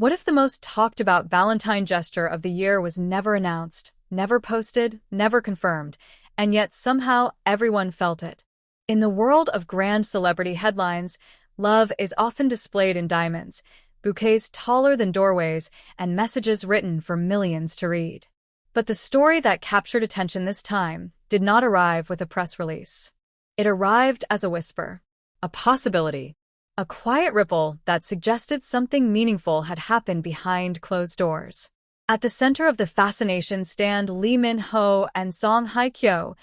What if the most talked about Valentine gesture of the year was never announced, never posted, never confirmed, and yet somehow everyone felt it? In the world of grand celebrity headlines, love is often displayed in diamonds, bouquets taller than doorways, and messages written for millions to read. But the story that captured attention this time did not arrive with a press release. It arrived as a whisper, a possibility, a quiet ripple that suggested something meaningful had happened behind closed doors. At the center of the fascination stand Lee Min-ho and Song Hye Kyo,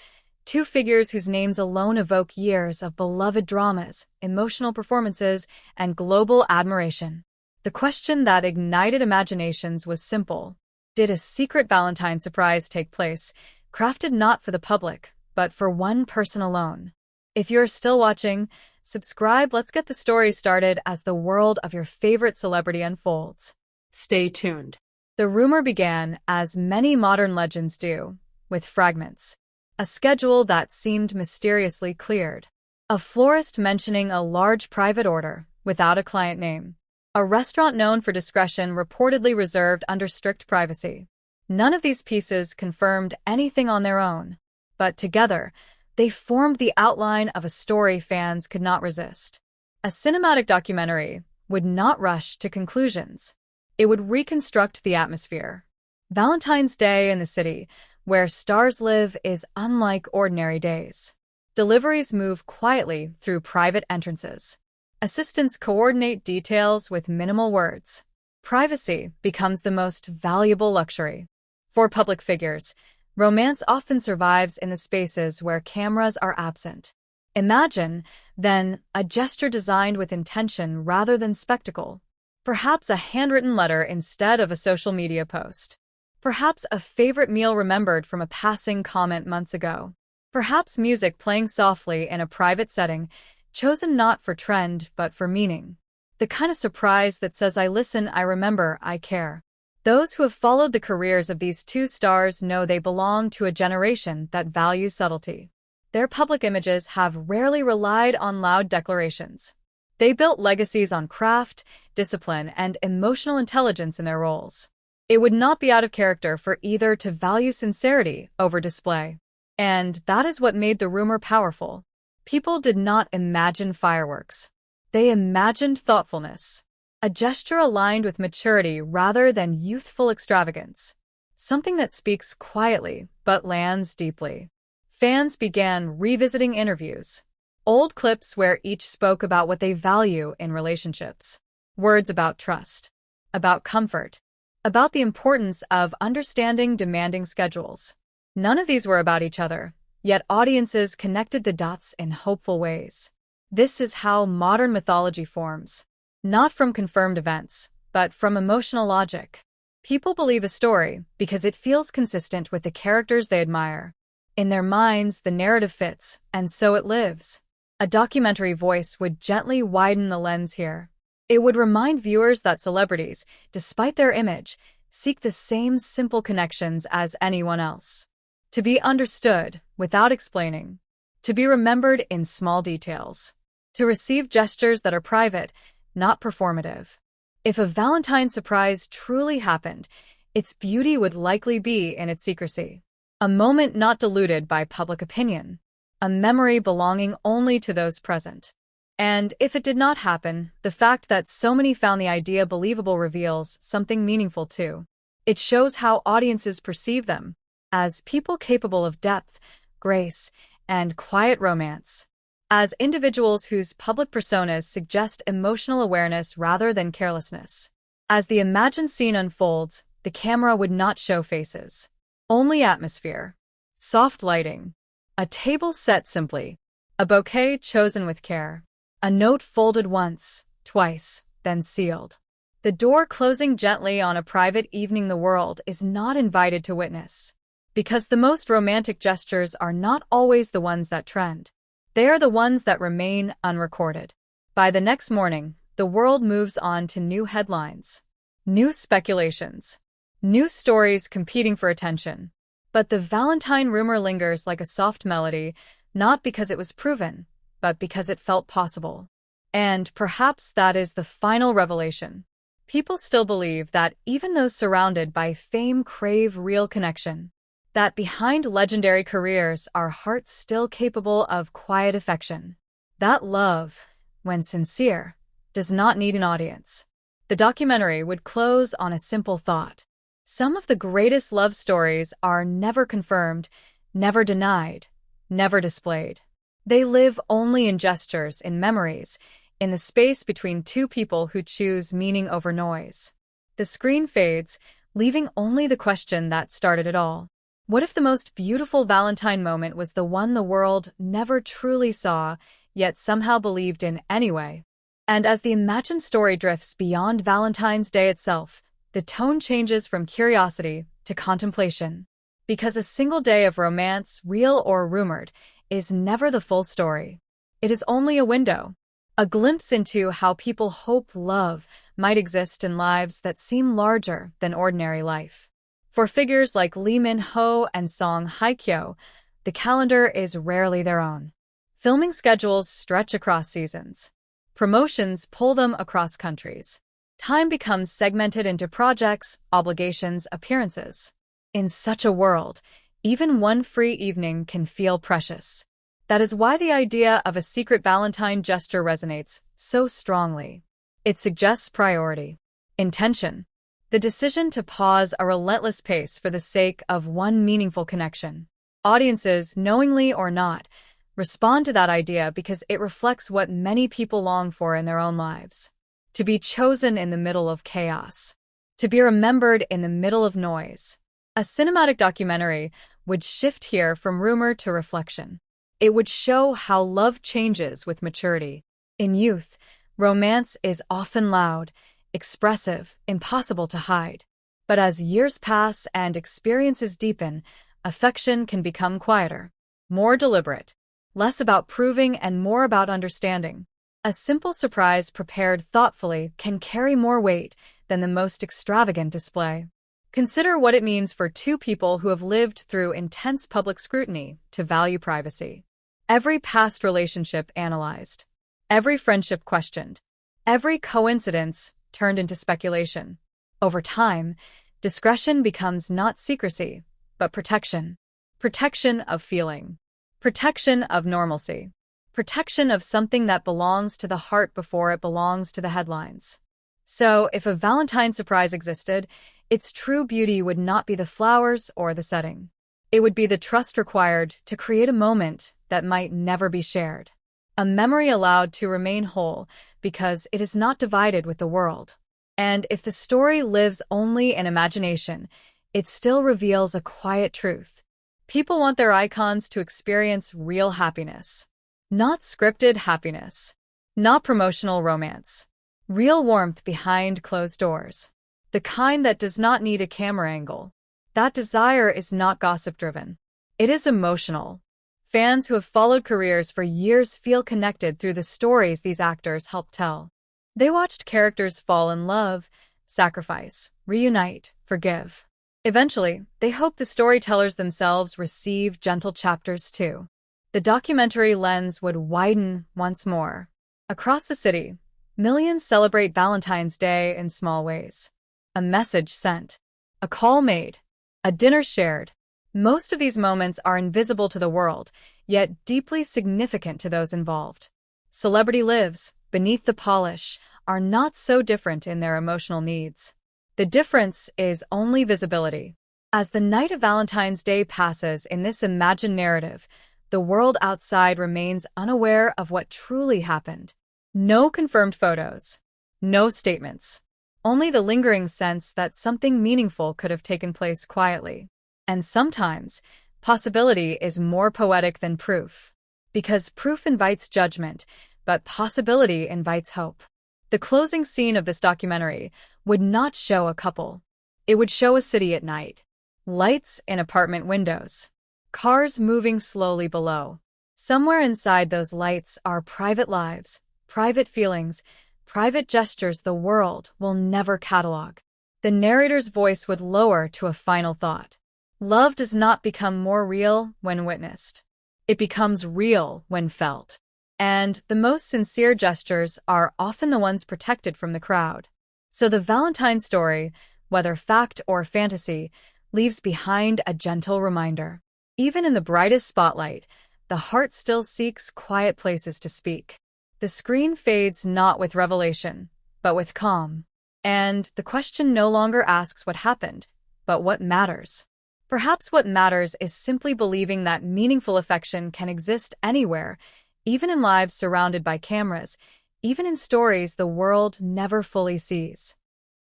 two figures whose names alone evoke years of beloved dramas, emotional performances, and global admiration. The question that ignited imaginations was simple. Did a secret Valentine surprise take place, crafted not for the public, but for one person alone? If you're still watching, subscribe. Let's get the story started as the world of your favorite celebrity unfolds. Stay tuned. The rumor began, as many modern legends do, with fragments. A schedule that seemed mysteriously cleared. A florist mentioning a large private order, without a client name. A restaurant known for discretion reportedly reserved under strict privacy. None of these pieces confirmed anything on their own, but together, they formed the outline of a story fans could not resist. A cinematic documentary would not rush to conclusions. It would reconstruct the atmosphere. Valentine's Day in the city, where stars live, is unlike ordinary days. Deliveries move quietly through private entrances. Assistants coordinate details with minimal words. Privacy becomes the most valuable luxury. For public figures, romance often survives in the spaces where cameras are absent. Imagine, then, a gesture designed with intention rather than spectacle. Perhaps a handwritten letter instead of a social media post. Perhaps a favorite meal remembered from a passing comment months ago. Perhaps music playing softly in a private setting, chosen not for trend but for meaning. The kind of surprise that says, I listen, I remember, I care. Those who have followed the careers of these two stars know they belong to a generation that values subtlety. Their public images have rarely relied on loud declarations. They built legacies on craft, discipline, and emotional intelligence in their roles. It would not be out of character for either to value sincerity over display. And that is what made the rumor powerful. People did not imagine fireworks. They imagined thoughtfulness. A gesture aligned with maturity rather than youthful extravagance. Something that speaks quietly but lands deeply. Fans began revisiting interviews. Old clips where each spoke about what they value in relationships. Words about trust. About comfort. About the importance of understanding demanding schedules. None of these were about each other, yet audiences connected the dots in hopeful ways. This is how modern mythology forms. Not from confirmed events, but from emotional logic. People believe a story because it feels consistent with the characters they admire. In their minds, the narrative fits, and so it lives. A documentary voice would gently widen the lens here. It would remind viewers that celebrities, despite their image, seek the same simple connections as anyone else. To be understood without explaining. To be remembered in small details. To receive gestures that are private, not performative. If a Valentine surprise truly happened, its beauty would likely be in its secrecy. A moment not diluted by public opinion. A memory belonging only to those present. And if it did not happen, the fact that so many found the idea believable reveals something meaningful too. It shows how audiences perceive them, as people capable of depth, grace, and quiet romance. As individuals whose public personas suggest emotional awareness rather than carelessness. As the imagined scene unfolds, the camera would not show faces. Only atmosphere. Soft lighting. A table set simply. A bouquet chosen with care. A note folded once, twice, then sealed. The door closing gently on a private evening the world is not invited to witness. Because the most romantic gestures are not always the ones that trend. They are the ones that remain unrecorded. By the next morning, the world moves on to new headlines. New speculations. New stories competing for attention. But the Valentine rumor lingers like a soft melody, not because it was proven, but because it felt possible. And perhaps that is the final revelation. People still believe that even those surrounded by fame crave real connection, that behind legendary careers are hearts still capable of quiet affection. That love, when sincere, does not need an audience. The documentary would close on a simple thought. Some of the greatest love stories are never confirmed, never denied, never displayed. They live only in gestures, in memories, in the space between two people who choose meaning over noise. The screen fades, leaving only the question that started it all. What if the most beautiful Valentine moment was the one the world never truly saw, yet somehow believed in anyway? And as the imagined story drifts beyond Valentine's Day itself, the tone changes from curiosity to contemplation. Because a single day of romance, real or rumored, is never the full story. It is only a window, a glimpse into how people hope love might exist in lives that seem larger than ordinary life. For figures like Lee Min-ho and Song Hye Kyo, the calendar is rarely their own. Filming schedules stretch across seasons. Promotions pull them across countries. Time becomes segmented into projects, obligations, appearances. In such a world, even one free evening can feel precious. That is why the idea of a secret Valentine gesture resonates so strongly. It suggests priority, intention, the decision to pause a relentless pace for the sake of one meaningful connection. Audiences, knowingly or not, respond to that idea because it reflects what many people long for in their own lives. To be chosen in the middle of chaos. To be remembered in the middle of noise. A cinematic documentary would shift here from rumor to reflection. It would show how love changes with maturity. In youth, romance is often loud, expressive, impossible to hide. But as years pass and experiences deepen, affection can become quieter, more deliberate, less about proving and more about understanding. A simple surprise prepared thoughtfully can carry more weight than the most extravagant display. Consider what it means for two people who have lived through intense public scrutiny to value privacy. Every past relationship analyzed, every friendship questioned, every coincidence turned into speculation. Over time, discretion becomes not secrecy, but protection. Protection of feeling. Protection of normalcy. Protection of something that belongs to the heart before it belongs to the headlines. So, if a Valentine surprise existed, its true beauty would not be the flowers or the setting. It would be the trust required to create a moment that might never be shared. A memory allowed to remain whole because it is not divided with the world. And if the story lives only in imagination, it still reveals a quiet truth. People want their icons to experience real happiness. Not scripted happiness. Not promotional romance. Real warmth behind closed doors. The kind that does not need a camera angle. That desire is not gossip-driven. It is emotional. Fans who have followed careers for years feel connected through the stories these actors help tell. They watched characters fall in love, sacrifice, reunite, forgive. Eventually, they hope the storytellers themselves receive gentle chapters too. The documentary lens would widen once more. Across the city, millions celebrate Valentine's Day in small ways. A message sent, a call made, a dinner shared. Most of these moments are invisible to the world, yet deeply significant to those involved. Celebrity lives, beneath the polish, are not so different in their emotional needs. The difference is only visibility. As the night of Valentine's Day passes in this imagined narrative, the world outside remains unaware of what truly happened. No confirmed photos. No statements. Only the lingering sense that something meaningful could have taken place quietly. And sometimes, possibility is more poetic than proof. Because proof invites judgment, but possibility invites hope. The closing scene of this documentary would not show a couple. It would show a city at night. Lights in apartment windows. Cars moving slowly below. Somewhere inside those lights are private lives, private feelings, private gestures the world will never catalog. The narrator's voice would lower to a final thought. Love does not become more real when witnessed. It becomes real when felt. And the most sincere gestures are often the ones protected from the crowd. So the Valentine story, whether fact or fantasy, leaves behind a gentle reminder. Even in the brightest spotlight, the heart still seeks quiet places to speak. The screen fades not with revelation, but with calm. And the question no longer asks what happened, but what matters. Perhaps what matters is simply believing that meaningful affection can exist anywhere, even in lives surrounded by cameras, even in stories the world never fully sees.